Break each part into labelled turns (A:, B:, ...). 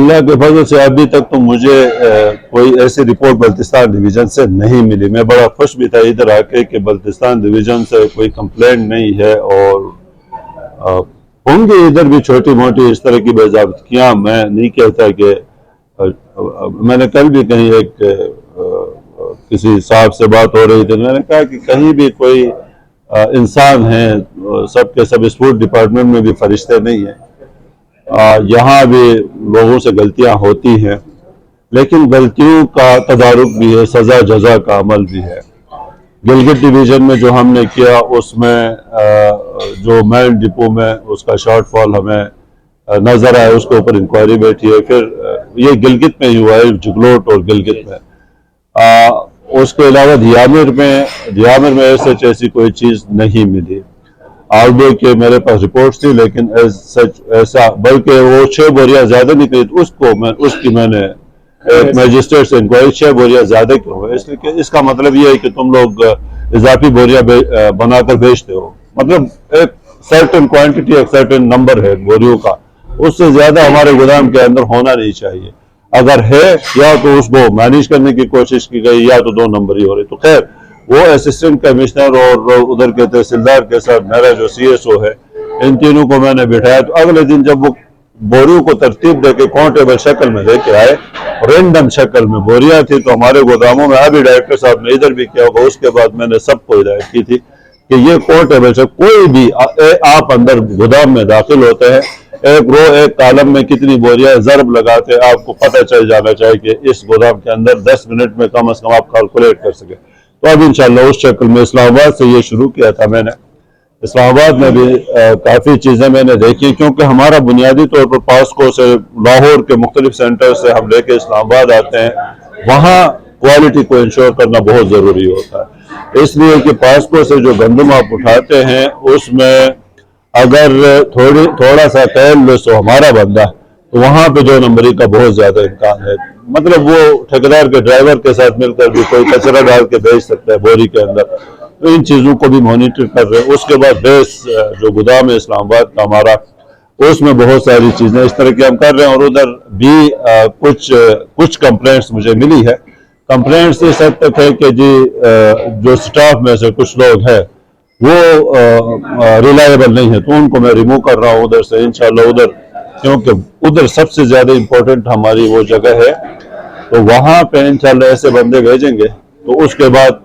A: अल्लाह के फजल से अभी तक तो मुझे कोई ऐसी रिपोर्ट बल्तिस्तान डिवीजन से नहीं मिली। मैं बड़ा खुश भी था इधर आके कि बल्तिस्तान डिवीजन से कोई कंप्लेंट नहीं है, और होंगी इधर भी छोटी मोटी इस तरह की बेज़ाब्तियाँ। मैं नहीं कहता कि मैंने कल भी कहीं एक किसी साहब से बात हो रही थी, मैंने कहा कि कहीं भी कोई इंसान है, सबके सब इस फूड डिपार्टमेंट में भी फरिश्ते नहीं है। यहाँ भी लोगों से गलतियां होती हैं, लेकिन गलतियों का तदारुक भी है, सजा जजा का अमल भी है। गिलगित डिवीजन में जो हमने किया उसमें जो मेल डिपो में उसका शॉर्टफॉल हमें नजर आया, उसके ऊपर इंक्वायरी बैठी है। फिर ये गिलगित में ही हुआ है, जुगलोट और गिलगित में। उसके अलावा दियामिर में ऐसी कोई चीज़ नहीं मिली। आल्दो के मेरे पास रिपोर्ट्स थी, लेकिन ऐसा बल्कि वो 6 बोरियां ज्यादा निकली तो उसकी मैंने मजिस्ट्रेट से इंक्वायरी 6 बोरियां ज्यादा क्यों है, इसलिए इसका मतलब ये है कि तुम लोग इजाफी बोरियां बनाकर बेचते हो। मतलब एक सर्टेन क्वांटिटी, एक सर्टेन नंबर है बोरियों का, उससे ज्यादा हमारे गोदाम के अंदर होना नहीं चाहिए। अगर है या तो उसको मैनेज करने की कोशिश की गई, या तो 2 नंबर ही हो रही। तो खैर वो असिस्टेंट कमिश्नर और उधर के तहसीलदार के साथ मेरा जो CSO है, इन तीनों को मैंने बिठाया। तो अगले दिन जब वो बोरियों को तरतीब देके काउंटेबल शक्ल में लेके आए, रेंडम शक्ल में बोरियां थी, तो हमारे गोदामों में अभी डायरेक्टर साहब ने इधर भी किया होगा, उसके बाद मैंने सबको हिदायत की थी कि ये काउंटेबल से कोई भी आप अंदर गोदाम में दाखिल होते हैं, एक रो एक कॉलम में कितनी बोरियां जरब लगाते हैं, आपको पता चल जाना चाहिए कि इस गोदाम के अंदर 10 मिनट में कम से कम आप कैलकुलेट कर सके। तो अब इंशाल्लाह उस शक्ल में इस्लामाबाद से ये शुरू किया था मैंने। इस्लामाबाद में भी काफ़ी चीज़ें मैंने देखी, क्योंकि हमारा बुनियादी तौर पर पास्को से लाहौर के मुख्तलिफ सेंटर से हम लेके इस्लामाबाद आते हैं, वहाँ क्वालिटी को इंश्योर करना बहुत ज़रूरी होता है। इसलिए कि पास्को से जो गंदम आप उठाते हैं उसमें अगर थोड़ा सा केयरलेस हो हमारा बंदा, तो वहाँ पे 2 नंबरी का बहुत ज़्यादा इम्कान है। मतलब वो ठेकेदार के ड्राइवर के साथ मिलकर भी कोई कचरा डाल के भेज सकता है बोरी के अंदर। तो इन चीज़ों को भी मॉनिटर कर रहे हैं। उसके बाद बेस जो गोदाम है इस्लामाबाद का हमारा, उसमें बहुत सारी चीज़ें इस तरह की हम कर रहे हैं। और उधर भी कुछ कंप्लेंट्स मुझे मिली है। कंप्लेंट्स इस हद तक है कि जी जो स्टाफ में से कुछ लोग हैं वो रिलायबल नहीं है, तो उनको मैं रिमूव कर रहा हूँ उधर से इंशाल्लाह। उधर क्योंकि उधर सबसे ज़्यादा इम्पोर्टेंट हमारी वो जगह है, तो वहाँ पे इंशाल्लाह ऐसे बंदे भेजेंगे, तो उसके बाद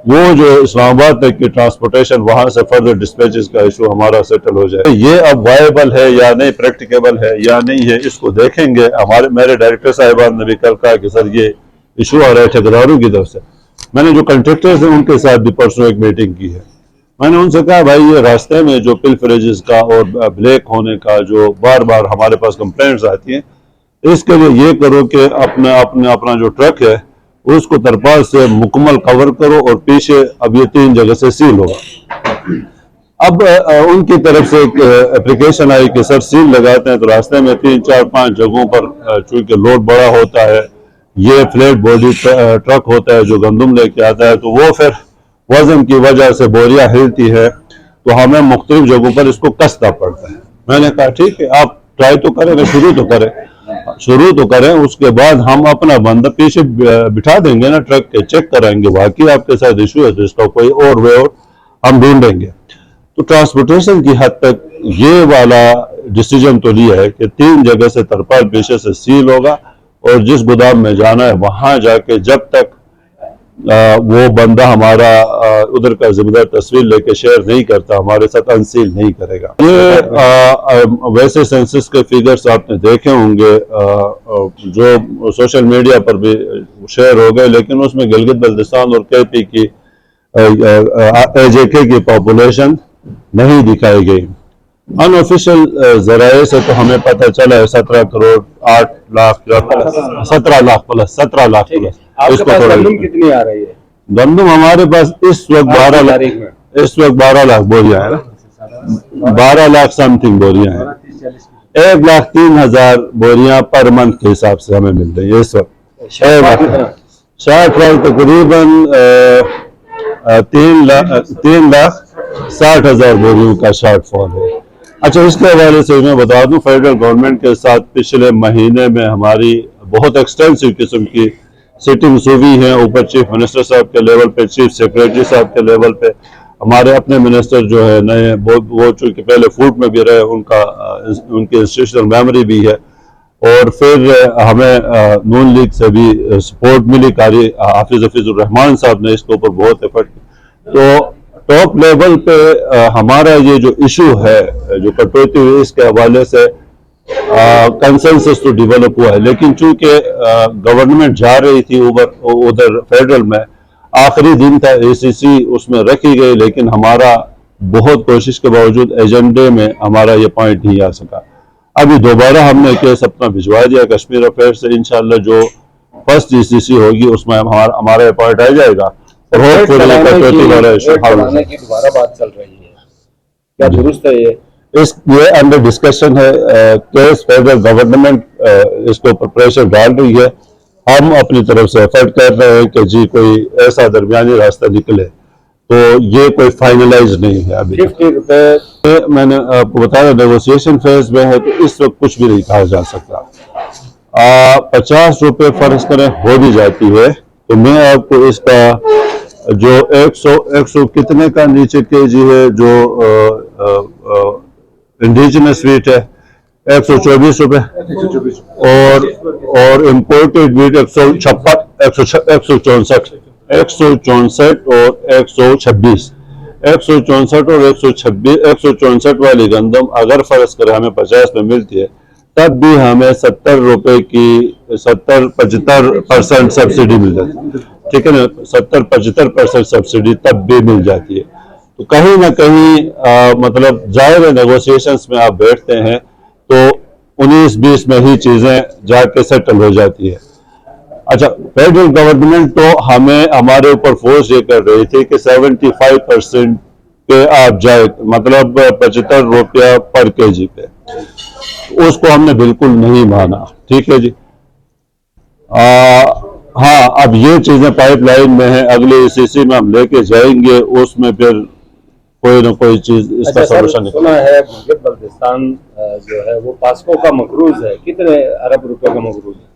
A: वो जो इस्लामाबाद तक की ट्रांसपोर्टेशन, वहाँ से फर्दर डिस्पैचेस का इशू हमारा सेटल हो जाए। ये अब वायबल है या नहीं, प्रैक्टिकेबल है या नहीं है, इसको देखेंगे। मेरे डायरेक्टर साहिबान ने भी कल कहा कि सर ये इशू आ रहा है ठेकेदारों की तरफ से। मैंने जो कंट्रैक्टर्स हैं उनके साथ भी परसों एक मीटिंग की है। मैंने उनसे कहा भाई ये रास्ते में जो पिलफरेजेस का और ब्लैक होने का जो बार बार हमारे पास कंप्लेंट्स आती हैं, इसके लिए ये करो कि अपना जो ट्रक है उसको तरपाल से मुकम्मल कवर करो, और पीछे अब ये 3 जगह से सील होगा। अब उनकी तरफ से एक एप्लीकेशन आई कि सर सील लगाते हैं तो रास्ते में 3, 4, 5 जगहों पर चूंकि लोड बड़ा होता है, ये फ्लैट बॉडी ट्रक होता है जो गंदम लेके आता है, तो वो फिर वजन की वजह से बोरियां हिलती है, तो हमें मुख्तलिफ जगहों पर इसको कसना पड़ता है। मैंने कहा ठीक है, आप ट्राई तो करें, शुरू तो करें, उसके बाद हम अपना बंदा पीछे बिठा देंगे ना ट्रक के, चेक कराएंगे वाकई आपके साथ इशू है तो इसका कोई और वे और हम ढूंढेंगे। तो ट्रांसपोर्टेशन की हद तक ये वाला डिसीजन तो लिया है कि 3 जगह से तरपाल पीछे से सील होगा, और जिस गोदाम में जाना है वहां जाके जब तक वो बंदा हमारा उधर का जिम्मेदार तस्वीर लेके शेयर नहीं करता, हमारे साथ अनसील नहीं करेगा। ये वैसे सेंसस के फिगर्स आपने देखे होंगे जो सोशल मीडिया पर भी शेयर हो गए, लेकिन उसमें गिलगित बल्तिस्तान और KP की AJK की पॉपुलेशन नहीं दिखाई गई। अनऑफिशियल जराये से तो हमें पता चला है 17 करोड़ 8 लाख 17 लाख प्लस।
B: आपके पास गंदम कितनी आ रही है?
A: गंदम हमारे पास इस वक्त 12 लाख बोरियां है ना, 12 लाख समथिंग बोरियां हैं। 1,03,000 बोरियां पर मंथ के हिसाब से हमें मिल रही है इस वक्त। शॉर्टफॉल तकरीबन 3,60,000 बोरियों का शॉर्टफॉल है। अच्छा, इसके हवाले से मैं बता दूं, फेडरल गवर्नमेंट के साथ पिछले महीने में हमारी बहुत एक्सटेंसिव किस्म की सिटिंग्स हुई हैं, ऊपर चीफ मिनिस्टर साहब के लेवल पे, चीफ सेक्रेटरी साहब के लेवल पे। हमारे अपने मिनिस्टर जो है नए, वो चूंकि पहले फूड में भी रहे, उनकी इंस्टीट्यूशनल मेमोरी भी है। और फिर हमें नून लीग से भी सपोर्ट मिली, कारी हाफिजुर रहमान साहब ने इसके ऊपर बहुत एफर्ट। तो टॉप लेवल पे हमारा ये जो इशू है, जो कटौती हुई, इसके हवाले से कंसेंसस तो डेवलप हुआ है। लेकिन चूंकि गवर्नमेंट जा रही थी उधर फेडरल में, आखिरी दिन था, एसीसी उसमें रखी गई, लेकिन हमारा बहुत कोशिश के बावजूद एजेंडे में हमारा ये पॉइंट नहीं आ सका। अभी दोबारा हमने केस अपना भिजवा दिया कश्मीर अफेयर से। इंशाल्लाह जो फर्स्ट एसीसी होगी उसमें हमारा पॉइंट आ जाएगा। और
B: दोबारा बात चल रही है, क्या दुरुस्त है ये
A: अंडर डिस्कशन है। केस फेडरल गवर्नमेंट इसके ऊपर प्रेशर डाल रही है। हम अपनी तरफ से एफर्ट कर रहे हैं कि जी कोई ऐसा दरमियानी रास्ता निकले। तो ये कोई फाइनलाइज नहीं है अभी।
B: 50 रुपए
A: मैंने आपको बताया नेगोशिएशन फेज में है, तो इस वक्त कुछ भी नहीं कहा जा सकता। 50 रुपए फर्ज करें हो भी जाती है, तो मैं आपको इसका जो 100 कितने का नीचे केजी है, जो इंडिजिनस वीट है 124 रुपए, और इम्पोर्टेड वीट 164 और 126 और 164 वाली गंदम अगर फर्ज करें हमें 50 में मिलती है, तब भी हमें 70 रुपए की 75% सब्सिडी मिल जाती है। ठीक है ना, 70-75% सब्सिडी तब भी मिल जाती है। तो कहीं ना कहीं मतलब जाहिर है नेगोशिएशंस में आप बैठते हैं तो 19-20 में ही चीजें जाके सेटल हो जाती है। अच्छा, फेडरल गवर्नमेंट तो हमारे ऊपर फोर्स ये कर रही थी कि 75% पे आप जाए, मतलब 75 रुपया पर केजी पे। उसको हमने बिल्कुल नहीं माना। ठीक है जी। हाँ, अब ये चीजें पाइपलाइन में है, अगले एसीसी में हम लेके जाएंगे, उसमें फिर कोई ना कोई चीज इसका सोल्यूशन।
B: सुना है बल्तिस्तान जो है वो पास्को का मकरूज है, कितने अरब रुपए का मकरूज है?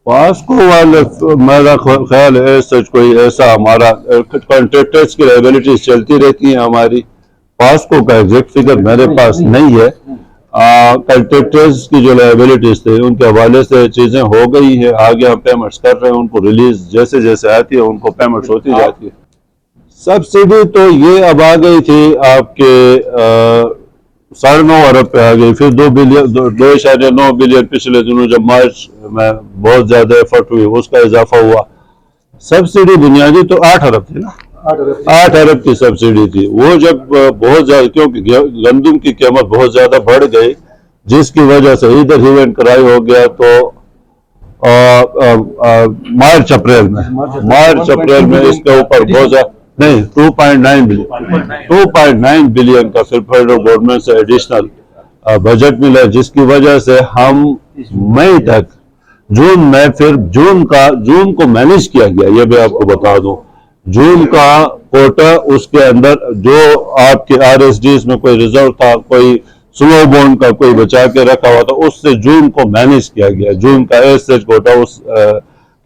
A: पास्को वाले, मेरा ख्याल है सच कोई ऐसा, हमारा कॉन्ट्रैक्टर्स की लायबिलिटीज चलती रहती हैं हमारी। पास्को का एग्जैक्ट फिगर मेरे पास नहीं है। कॉन्ट्रैक्टर्स की जो लायबिलिटीज थे उनके हवाले से चीजें हो गई है, आगे हम पेमेंट्स कर रहे हैं, उनको रिलीज जैसे जैसे आती है उनको पेमेंट्स होती जाती है। सब्सिडी तो ये अब आ गई थी आपके 9.5 अरब पे आ गई, फिर 2.9 बिलियन पिछले दिनों जब मार्च में बहुत ज्यादा एफर्ट हुई उसका इजाफा हुआ। सब्सिडी बुनियादी तो 8 अरब थी ना, 8 अरब की सब्सिडी थी। वो जब बहुत ज्यादा, क्योंकि गंदम की कीमत बहुत ज्यादा बढ़ गई, जिसकी वजह से इधर ह्यू एंड क्राई हो गया। तो मार्च अप्रैल में इसके ऊपर बहुत ज्यादा नहीं, 2.9 बिलियन का फिर फेडरल गवर्नमेंट से एडिशनल बजट मिला, जिसकी वजह से हम मई तक, जून को मैनेज किया गया। ये भी आपको बता दूं, जून का कोटा, उसके अंदर जो आपके आरएसडीज में कोई रिजर्व था, कोई स्लो बॉन्ड का कोई बचा के रखा हुआ था, उससे जून को मैनेज किया गया। जून का एसएच कोटा उस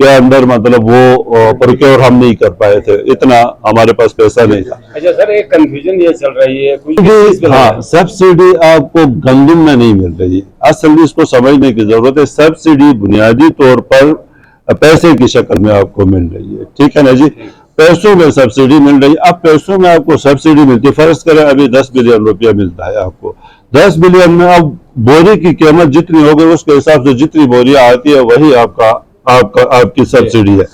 A: के अंदर, मतलब वो प्रोक्योर हम नहीं कर पाए थे, इतना हमारे पास पैसा नहीं था।
B: अच्छा सर, एक कंफ्यूजन ये चल रही है कुछ,
A: हाँ, सब्सिडी आपको गंदम में नहीं मिल रही। असल इसको समझने की जरूरत है। सब्सिडी बुनियादी तौर पर पैसे की शक्ल में आपको मिल रही है। ठीक है ना जी, पैसों में सब्सिडी मिल रही है। अब पैसों में आपको सब्सिडी मिलती है, फर्ज करें अभी 10 बिलियन रुपया मिलता है आपको, 10 बिलियन में अब बोरी की कीमत जितनी हो गई उसके हिसाब से जितनी बोरियां आती है वही आपकी सब्सिडी है।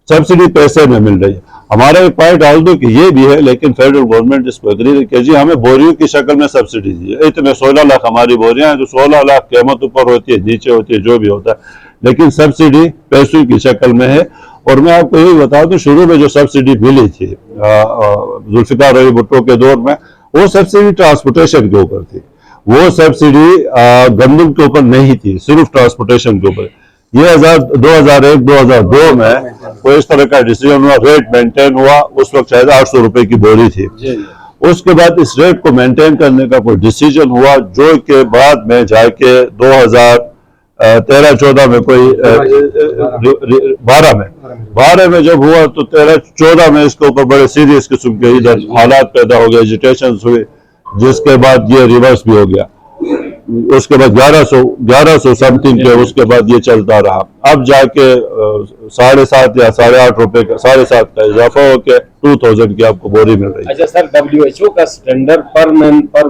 A: सब्सिडी पैसे में मिल रही है। हमारा एक पॉइंट डाल दो कि ये भी है, लेकिन फेडरल गवर्नमेंट इसको एग्री नहीं किया जी हमें बोरियों की शक्ल में सब्सिडी दी है। इतने 16 लाख हमारी बोरियां हैं, जो 16 लाख कीमत ऊपर होती है, नीचे होती है, जो भी होता है, लेकिन सब्सिडी पैसों की शक्ल में है। और मैं आपको यही बता दूं, शुरू में जो सब्सिडी मिली थी जुल्फिकार अली भुट्टो के दौर में, वो सब्सिडी ट्रांसपोर्टेशन के ऊपर थी। वो सब्सिडी गंदम के ऊपर नहीं थी, सिर्फ ट्रांसपोर्टेशन के ऊपर। ये 2001-2002 में कोई इस तरह का डिसीजन हुआ, रेट मेंटेन हुआ। उस वक्त शायद 800 रुपए की बोरी थी। उसके बाद इस रेट को मेंटेन करने का कोई डिसीजन हुआ, जो के बाद मैं जाके 2013-14 में कोई 12 में जब हुआ तो 13-14 में इसके ऊपर बड़े सीरियस किस्म के इधर हालात पैदा हो गए, एजिटेशन हुए, जिसके बाद ये रिवर्स भी हो गया। उसके बाद 1100 समथिंग के, उसके बाद ये चलता रहा। अब जाके 7.5 या 8.5 रुपए का, 7.5 का इजाफा होकर 2000 की आपको बोरी मिल रही है।
B: अच्छा सर, WHO का स्टैंडर्ड पर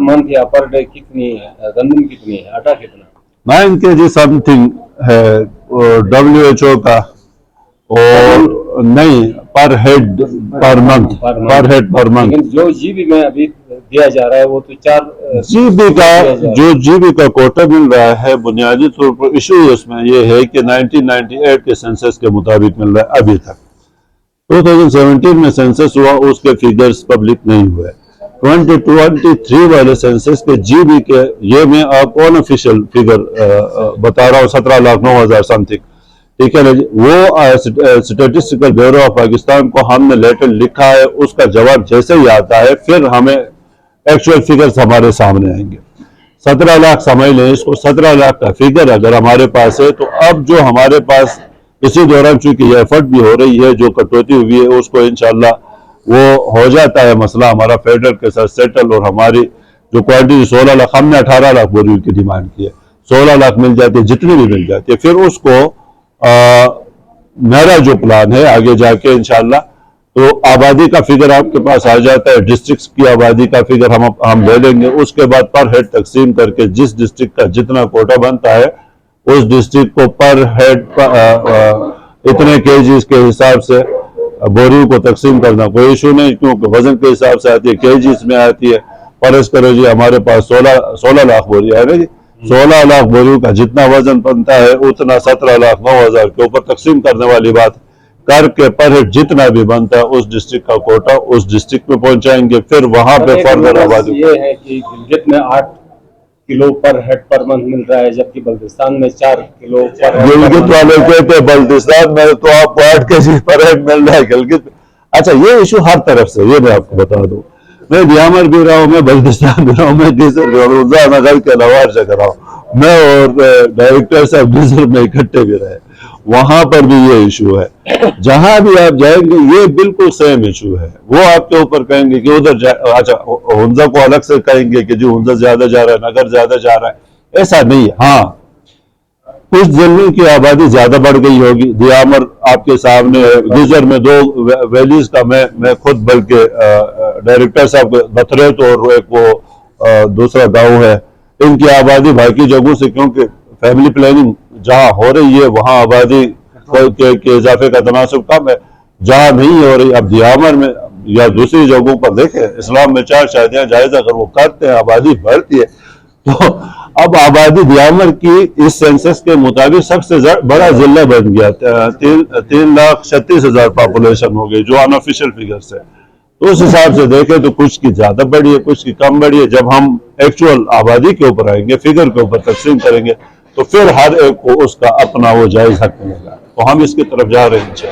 B: मंथ या पर डे कितनी है? गंदम कितनी है? आटा कितना?
A: 9 kg समथिंग है WHO का, और नहीं पर हेड पर मंथ।
B: लेकिन जो जीबी में अभी दिया जा रहा है वो तो 4
A: जीबी का, जो जीबी का कोटा मिल रहा है, बुनियादी तौर पर इशू उसमें यह है कि 1998 के सेंसस के मुताबिक मिल रहा है। अभी तक 2017 में सेंसस हुआ, उसके फिगर्स पब्लिक नहीं हुए। 2023 वाले सेंसस के जीबी के, ये मैं आपको अनऑफिशियल फिगर बता रहा हूँ, 17,09,000 समथिंग, ठीक है ना जी। वो स्टेटिस्टिकल ब्यूरो ऑफ पाकिस्तान को हमने लेटर लिखा है, उसका जवाब जैसे ही आता है फिर हमें एक्चुअल फिगर्स हमारे सामने आएंगे। 17 लाख समझ लें इसको, 17 लाख का फिगर अगर हमारे पास है, तो अब जो हमारे पास इसी दौरान चूंकि ये एफर्ट भी हो रही है, जो कटौती हुई है उसको इंशाल्लाह वो हो जाता है मसला हमारा फेडरल के साथ सेटल, और हमारी जो क्वांटिटी 16 लाख, हमने 18 लाख बोरी की डिमांड की है, 16 लाख मिल जाती है, जितनी भी मिल जाती है, फिर उसको मेरा जो प्लान है आगे जाके इंशाल्लाह, तो आबादी का फिगर आपके पास आ जाता है, डिस्ट्रिक्ट की आबादी का फिगर हम ले लेंगे। उसके बाद पर हेड तकसीम करके जिस डिस्ट्रिक्ट का जितना कोटा बनता है, उस डिस्ट्रिक्ट को पर हेड इतने केजीज के हिसाब से बोरियों को तकसीम करना कोई इशू नहीं, क्योंकि वजन के हिसाब से आती है, केजीज में आती है। फर्ज करो जी हमारे पास 16 लाख बोरी है ना जी, 16 लाख बोरियों का जितना वजन बनता है उतना 17,09,000 के ऊपर तकसीम करने वाली बात करके पर हेड जितना भी बनता है उस डिस्ट्रिक्ट का कोटा उस डिस्ट्रिक्ट में पहुंचाएंगे। फिर वहां पे फर्दर आबादी,
B: ये है कि गिलगित में 8 किलो पर हेड पर मंथ मिल रहा है, जबकि बल्तिस्तान में 4 किलो पर हेड।
A: गिलगित वाले कहते हैं बल्तिस्तान में तो आपको 8 kg पर हेड मिल रहा है, गिलगित। अच्छा, ये इशू हर तरफ से, ये मैं आपको बता दूं, मैं ब्यामर भी रहा हूँ, मैं बल्तिस्तान भी रहा हूँ, मैं गीजर भी रहा, घर के अलावा जगह रहा हूँ, मैं और डायरेक्टर साहब गीजर में इकट्ठे भी रहे, वहां पर भी ये इशू है। जहां भी आप जाएंगे ये बिल्कुल सेम इशू है। वो आपके ऊपर कहेंगे कि उधर अच्छा, हुंजा को अलग से कहेंगे कि जो हुंजा ज्यादा जा रहा है, नगर ज्यादा जा रहा है, ऐसा नहीं है। हाँ, कुछ जिलों की आबादी ज्यादा बढ़ गई होगी, दियामर आपके सामने है, गिजर में 2 वैलीज का मैं खुद, बल्कि डायरेक्टर साहब बथरेत और एक वो दूसरा गांव है, इनकी आबादी बाकी जगहों से, क्योंकि फैमिली प्लानिंग जहां हो रही है वहां आबादी के इजाफे का तनासब कम है, जहां नहीं हो रही। अब दियामर में या दूसरी जगहों पर देखें, इस्लाम में 4 शादियां जायज अगर वो करते हैं, आबादी बढ़ती है, तो अब आबादी दियामर की इस सेंसस के मुताबिक सबसे बड़ा जिला बन गया, 3,36,000 पॉपुलेशन हो गई, जो अनऑफिशियल फिगर्स है। तो उस हिसाब से देखें तो कुछ की ज्यादा बढ़ी है, कुछ की कम बढ़ी है। जब हम एक्चुअल आबादी के ऊपर आएंगे, फिगर के ऊपर तकसीम करेंगे, तो फिर हर एक को उसका अपना वो जायज हक मिलेगा। तो हम इसकी तरफ जा रहे हैं
C: सर,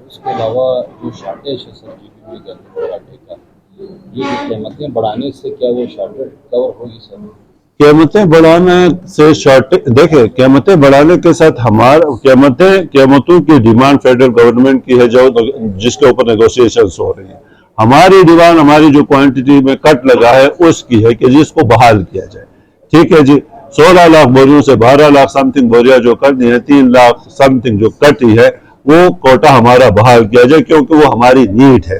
C: उसके अलावा जो शॉर्टेज है सर आटे का, ये कीमतें बढ़ाने से क्या वो शॉर्टेज कवर होगी सर?
A: कीमतें बढ़ाने से शॉर्टेज, देखिए कीमतें बढ़ाने के साथ हमारा कीमतों की डिमांड फेडरल गवर्नमेंट की है, जो जिसके ऊपर नेगोशिएशन हो रही है। हमारी डिमांड, हमारी जो क्वांटिटी में कट लगा है उसकी है कि जिसको बहाल किया जाए। ठीक है जी, 16 लाख बोरियों से 12 लाख समथिंग बोरियां जो करनी है, 3 लाख समथिंग जो कटी है, वो कोटा हमारा बहाल किया जाए, क्योंकि वो हमारी नीड है।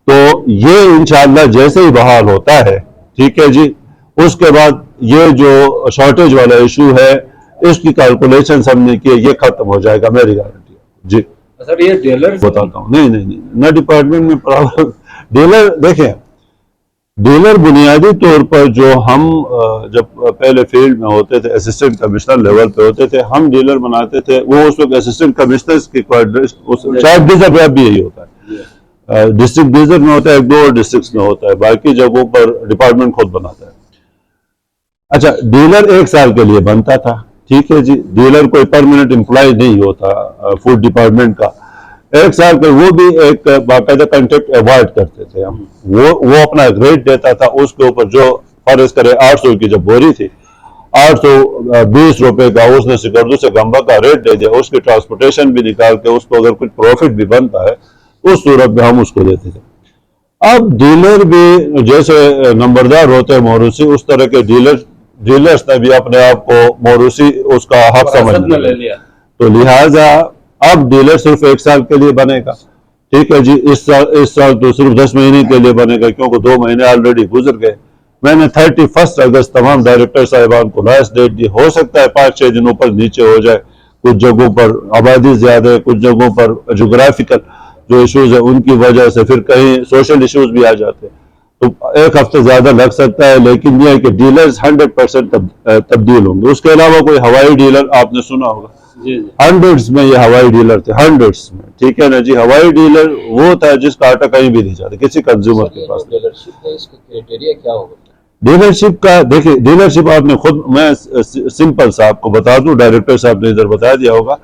A: तो ये इंशाअल्लाह जैसे ही बहाल होता है, ठीक है जी, उसके बाद ये जो शॉर्टेज वाला इशू है इसकी कैलकुलेशन हमने की, ये खत्म हो जाएगा, मेरी गारंटी है जी।
B: सर, ये डीलर
A: बताता हूँ, नहीं ना डिपार्टमेंट में प्रॉब्लम। डीलर देखें, डीलर बुनियादी तौर पर जो हम जब पहले फील्ड में होते थे, असिस्टेंट कमिश्नर लेवल पे होते थे, हम डीलर बनाते थे, वो उस वक्त असिस्टेंट कमिश्नर की शायद डीजर में भी यही होता है, डिस्ट्रिक्ट डीजर में होता है, 1-2 डिस्ट्रिक्ट में होता है, बाकी जगहों पर डिपार्टमेंट खुद बनाता है। अच्छा, डीलर 1 साल के लिए बनता था, ठीक है जी, डीलर कोई परमानेंट एम्प्लॉय नहीं होता फूड डिपार्टमेंट का, 1 साल के वो भी एक बाकायदा कंट्रैक्ट अवॉइड करते थे हम। वो अपना एक रेट देता था, उसके ऊपर जो फर्ज करे 800 की जब बोरी थी 820 रुपए का उसने सिकंदू से गंबा का रेट दे दिया, उसकी ट्रांसपोर्टेशन भी निकाल के उसको अगर कुछ प्रॉफिट भी बनता है उस सूरत में हम उसको देते थे। अब डीलर भी जैसे नंबरदार होते हैं मोरूसी, उस तरह के डीलर्स ने भी अपने आप को मोरूसी उसका हक समझ लिया। तो लिहाजा अब डीलर सिर्फ 1 साल के लिए बनेगा, ठीक है जी। इस साल तो सिर्फ 10 महीने के लिए बनेगा, क्योंकि 2 महीने ऑलरेडी गुजर गए। मैंने 31 अगस्त तमाम डायरेक्टर साहिबान को लास्ट डेट दी। हो सकता है 5-6 दिन ऊपर नीचे हो जाए, कुछ जगहों पर आबादी ज्यादा है, कुछ जगहों पर जोग्राफिकल जो इश्यूज है उनकी वजह से, फिर कहीं सोशल इश्यूज भी आ जाते हैं, तो 1 हफ्ते ज्यादा लग सकता है। लेकिन यह है कि डीलर्स 100% तब्दील होंगे। उसके अलावा कोई हवाई डीलर आपने सुना होगा, हंड्रेड्स में ये हवाई डीलर थे, हंड्रेड्स में, ठीक है ना जी। हवाई डीलर वो था जिसका आटा कहीं भी नहीं जाता किसी कंज्यूमर के पास।
C: डीलरशिप है, इसका क्राइटेरिया क्या होगा?
A: डीलरशिप का देखिए, डीलरशिप आपने खुद, मैं सिंपल सा आपको बता दूं, डायरेक्टर साहब ने इधर बता दिया होगा।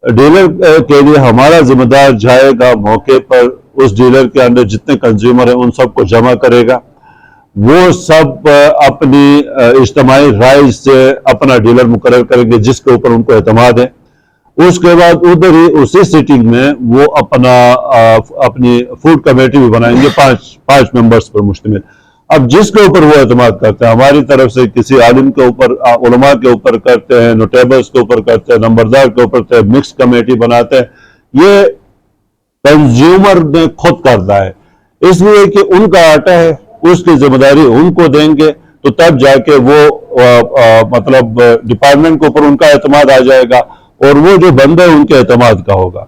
A: डीलर के लिए हमारा जिम्मेदार जाएगा मौके पर, उस डीलर के अंदर जितने कंज्यूमर हैं उन सबको जमा करेगा, वो सब अपनी इज्तिमाई राय से अपना डीलर मुकर्रर करेंगे जिसके ऊपर उनको एतमाद है। उसके बाद उधर ही उसी सिटिंग में वो अपनी फूड कमेटी भी बनाएंगे, 5 मेंबर्स पर मुश्तमिल। अब जिसके ऊपर वो एतमाद करते हैं, हमारी तरफ से किसी आलिम के ऊपर, उलमा के ऊपर करते हैं, नोटेबल्स के ऊपर करते हैं, नंबरदार के ऊपर करते हैं, मिक्स कमेटी बनाते हैं, ये कंज्यूमर ने खुद करना है। इसलिए कि उनका आटा है, उसकी जिम्मेदारी उनको देंगे, तो तब जाके वो मतलब डिपार्टमेंट के ऊपर उनका एतमाद आ जाएगा और वो जो बंदा है उनके एतमाद का होगा।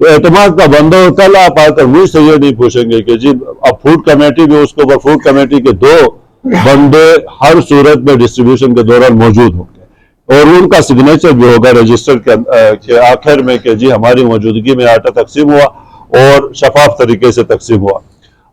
A: तो एतमाद का बंदा हो, कल आप आकर मुझसे ये नहीं पूछेंगे कि जी अब फूड कमेटी भी, उसके ऊपर फूड कमेटी के 2 बंदे हर सूरत में डिस्ट्रीब्यूशन के दौरान मौजूद होंगे और उनका सिग्नेचर भी होगा रजिस्टर के आखिर में कि जी हमारी मौजूदगी में आटा तकसीम हुआ और शफाफ तरीके से तकसीम हुआ।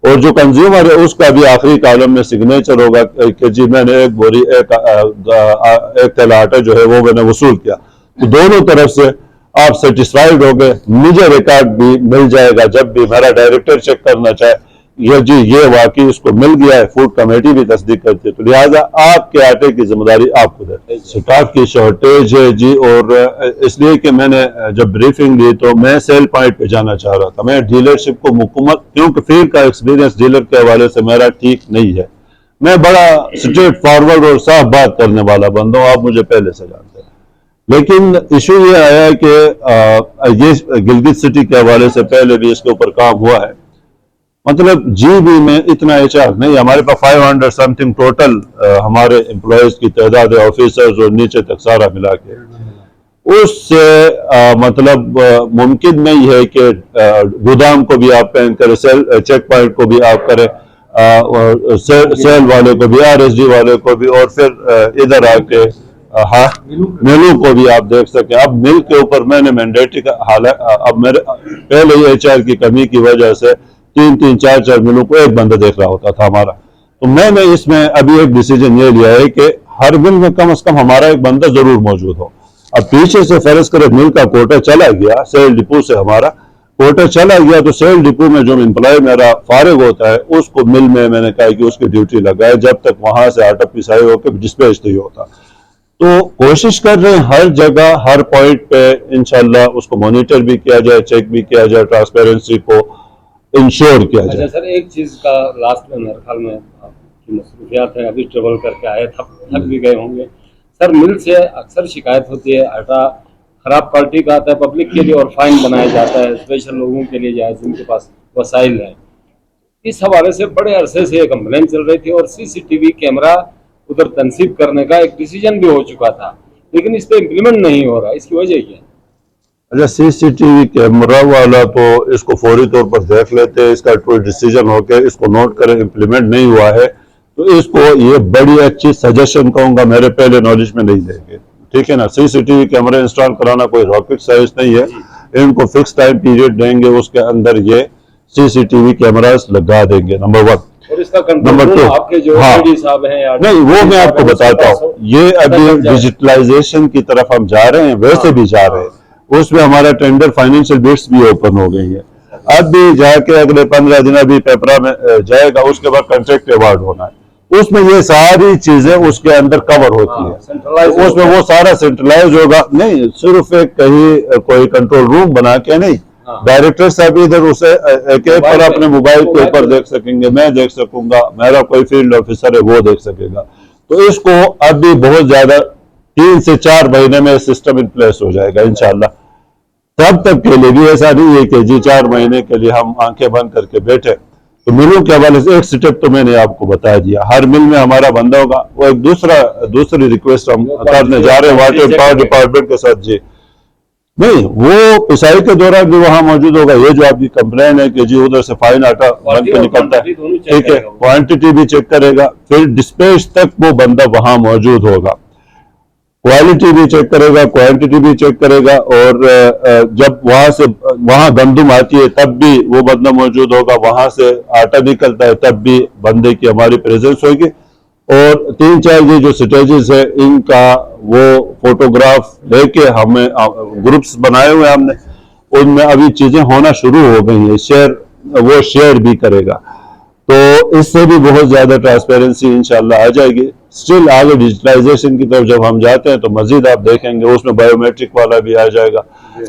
A: और जो कंज्यूमर है उसका भी आखिरी कॉलम में सिग्नेचर होगा कि जी मैंने एक बोरी एक थैला आटा जो है वो मैंने वसूल किया। तो दोनों तरफ से आप सेटिस्फाइड हो गए, मुझे रिकॉर्ड भी मिल जाएगा जब भी मेरा डायरेक्टर चेक करना चाहे, ये जी ये वाकई उसको मिल गया है, फूड कमेटी भी तस्दीक करती है। तो लिहाजा आपके आटे की जिम्मेदारी आपको देते हैं। स्टॉक की शॉर्टेज है जी, और इसलिए कि मैंने जब ब्रीफिंग ली तो मैं सेल पॉइंट पे जाना चाह रहा था। मैं डीलरशिप को मुकम्मल, क्योंकि फिर का एक्सपीरियंस डीलर के हवाले से मेरा ठीक नहीं है। मैं बड़ा स्ट्रेट फॉरवर्ड और साफ बात करने वाला बंदा हूँ, आप मुझे पहले से जानते हैं। लेकिन इशू ये आया कि ये गिलगित सिटी के हवाले से पहले भी इसके ऊपर काम हुआ है। मतलब जीबी में इतना एचआर नहीं, हमारे पास 500 समथिंग टोटल हमारे एम्प्लॉयज की तादाद है, ऑफिसर्स और नीचे तक सारा मिला के। उससे मतलब मुमकिन नहीं है कि गोदाम को भी आप पैन करें, चेक पॉइंट को भी आप करें, सेल वाले को भी, आरएसडी वाले को भी, और फिर इधर आके हाँ मिलों को भी आप देख सके। अब मिल के ऊपर मैंने मैंडेटरी का हालात, अब मेरे पहले ही एचआर की कमी की वजह से 3-3, 4-4 मिलों को एक बंदा देख रहा होता था हमारा। तो मैंने इसमें अभी एक डिसीजन ये लिया है कि हर मिल में कम से कम हमारा एक बंदा जरूर मौजूद हो। अब पीछे से फर्ज करे मिल का कोटा चला गया, सेल डिपो से हमारा कोटा चला गया, तो सेल डिपो में जो एम्प्लॉय मेरा फारिग होता है उसको मिल में मैंने कहा कि उसकी ड्यूटी लगाए जब तक वहां से आटा पिसाई होकर डिस्पैच नहीं होता। तो कोशिश कर रहे हैं हर जगह, हर पॉइंट पे इंशाल्लाह उसको मॉनिटर भी किया जाए, चेक भी किया जाए, ट्रांसपेरेंसी को इंश्योर किया जाए।
B: अच्छा सर, एक चीज का लास्ट में मेरे ख्याल में आपकी मसरूफियात है, अभी ट्रेवल करके आए, थक भी गए होंगे सर। मिल से अक्सर शिकायत होती है आटा खराब क्वालिटी का आता है पब्लिक के लिए और फाइन बनाया जाता है स्पेशल लोगों के लिए जाए जिनके पास वसाइल है। इस हवाले से बड़े अरसे से कंप्लेन चल रही थी और सीसीटीवी कैमरा उधर तनसीब करने का एक डिसीजन भी हो चुका था, लेकिन इस पे इम्प्लीमेंट नहीं हो रहा, इसकी वजह क्या है?
A: अच्छा, सीसीटीवी कैमरा वाला तो इसको फौरी तौर पर देख लेते हैं, इसका कोई डिसीजन हो के इसको नोट करें, इम्प्लीमेंट नहीं हुआ है तो इसको ये बड़ी अच्छी सजेशन कहूंगा, मेरे पहले नॉलेज में नहीं देंगे, ठीक है ना। सीसीटीवी कैमरा इंस्टॉल कराना कोई रॉकेट साइंस नहीं है, इनको फिक्स टाइम पीरियड देंगे, उसके अंदर ये सीसीटीवी कैमरास लगा देंगे, नंबर 1।
B: और इसका नंबर 2 आपके जो साहब हैं या
A: नहीं, वो मैं आपको बताता हूँ, ये अभी डिजिटलाइजेशन की तरफ हम जा रहे हैं, वैसे भी जा रहे हैं। उसमें हमारा टेंडर फाइनेंशियल बिड्स भी ओपन हो गई है। अब भी जाके अगले 15 दिन अभी पेपरा में जाएगा, उसके बाद कॉन्ट्रैक्ट अवार्ड होना है, उसमें ये सारी चीजें उसके अंदर कवर होती है। तो उसमें वो सारा सेंट्रलाइज होगा, नहीं सिर्फ एक कहीं कोई कंट्रोल रूम बना के नहीं, डायरेक्टर साहब इधर उसे एक एक पर अपने मोबाइल के ऊपर देख सकेंगे, मैं देख सकूंगा, मेरा कोई फील्ड ऑफिसर है वो देख सकेगा। तो इसको अभी बहुत ज्यादा 3 से 4 महीने में सिस्टम इन प्लेस हो जाएगा इंशाल्लाह। तब तक के लिए भी ऐसा नहीं है कि जी 4 महीने के लिए हम आंखें बंद करके बैठे। तो मिलों के हवाले से एक स्टेप तो मैंने आपको बता दिया, हर मिल में हमारा बंदा होगा। वो एक दूसरी रिक्वेस्ट हम करने जा रहे हैं वाटर पावर डिपार्टमेंट के साथ जी, नहीं वो पिसाई के दौरान भी वहां मौजूद होगा। ये जो आपकी कंप्लेन है कि जी उधर से फाइन आटा बन के निकलता है, ठीक है, क्वांटिटी भी चेक करेगा, फिर डिस्पैच तक वो बंदा वहां मौजूद होगा, क्वालिटी भी चेक करेगा, क्वांटिटी भी चेक करेगा, और जब वहां गंदुम आती है तब भी वो बंदा मौजूद होगा, वहां से आटा निकलता है तब भी बंदे की हमारी प्रेजेंस होगी। और 3-4 ये जो स्ट्रेटेजीज है इनका वो फोटोग्राफ लेके हमें ग्रुप्स बनाए हुए हमने, उनमें अभी चीजें होना शुरू हो गई है, वो शेयर भी करेगा। तो इससे भी बहुत ज्यादा ट्रांसपेरेंसी इंशाल्लाह आ जाएगी। स्टिल आगे डिजिटलाइजेशन की तरफ जब हम जाते हैं तो मजीद आप देखेंगे उसमें बायोमेट्रिक वाला भी आ जाएगा।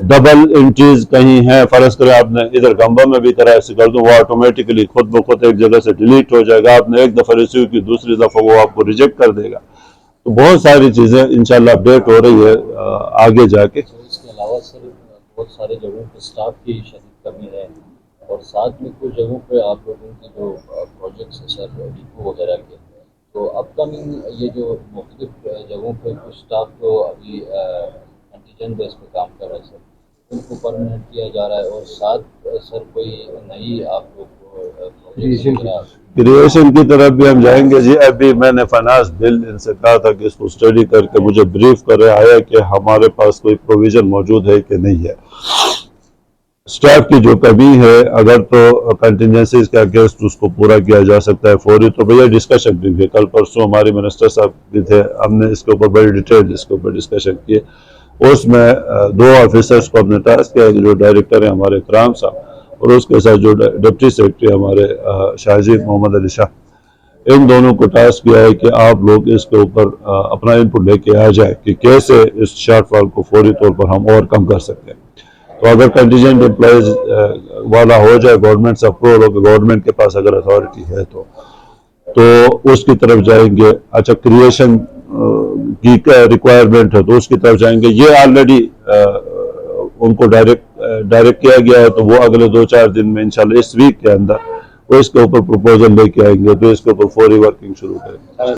A: डबल एंट्रीज कहीं है, फर्ज करें आपने इधर गंबा में भी करा ऐसे कर दो, वो ऑटोमेटिकली खुद ब खुद एक जगह से डिलीट हो जाएगा। आपने एक दफा रिसीव की, दूसरी दफा वो आपको रिजेक्ट कर देगा। तो बहुत सारी चीजें इंशाल्लाह अपडेट हो रही है आगे जाके।
C: इसके अलावा सर बहुत सारे जगहों पर स्टाफ की शदीद कमी है, और साथ में कुछ जगहों पे आप लोगों के जो प्रोजेक्ट्स हैं सर डिपो वगैरह के, तो अपकमिंग ये जो मुख्तलिफ जगहों पे कुछ स्टाफ तो अभी कंटीजेंट बेस पे काम कर रहा है सर, उनको परमानेंट किया जा रहा है, और साथ सर कोई नई आप लोग
A: क्रिएशन की तरफ भी हम जाएंगे जी। अभी मैंने फाइनेंस बिल इनसे कहा था कि इसको स्टडी करके मुझे ब्रीफ कर आया कि हमारे पास कोई प्रोविजन मौजूद है कि नहीं है। स्टाफ की जो कमी है, अगर तो कंटिजेंसीज के अगेंस्ट उसको पूरा किया जा सकता है फौरी, तो भैया डिस्कशन भी है। कल परसों हमारे मिनिस्टर साहब भी थे, हमने इसके ऊपर बड़ी डिटेल इसके ऊपर डिस्कशन किए। उसमें 2 ऑफिसर्स को हमने टास्क किया, जो डायरेक्टर है हमारे इकराम साहब, और उसके साथ जो डिप्टी सेक्रेटरी हमारे शाहजी मोहम्मद अली शाह, इन दोनों को टास्क किया है कि आप लोग इसके ऊपर अपना इनपुट लेके आ जाए कि कैसे इस शॉर्टफॉल को फौरी तौर पर हम ओवरकम कर सकते हैं। तो अगर कंटीजेंट एम्प्लॉयज वाला हो जाए, गवर्नमेंट से अप्रूवल हो, गवर्नमेंट के पास अगर अथॉरिटी है तो उसकी तरफ जाएंगे। अच्छा, क्रिएशन की रिक्वायरमेंट है तो उसकी तरफ जाएंगे। ये ऑलरेडी उनको डायरेक्ट किया गया है, तो वो अगले 2-4 दिन में इंशाल्लाह इस वीक के अंदर वो इसके ऊपर प्रपोजल लेके आएंगे, तो इसके ऊपर फौरी वर्किंग शुरू करेंगे।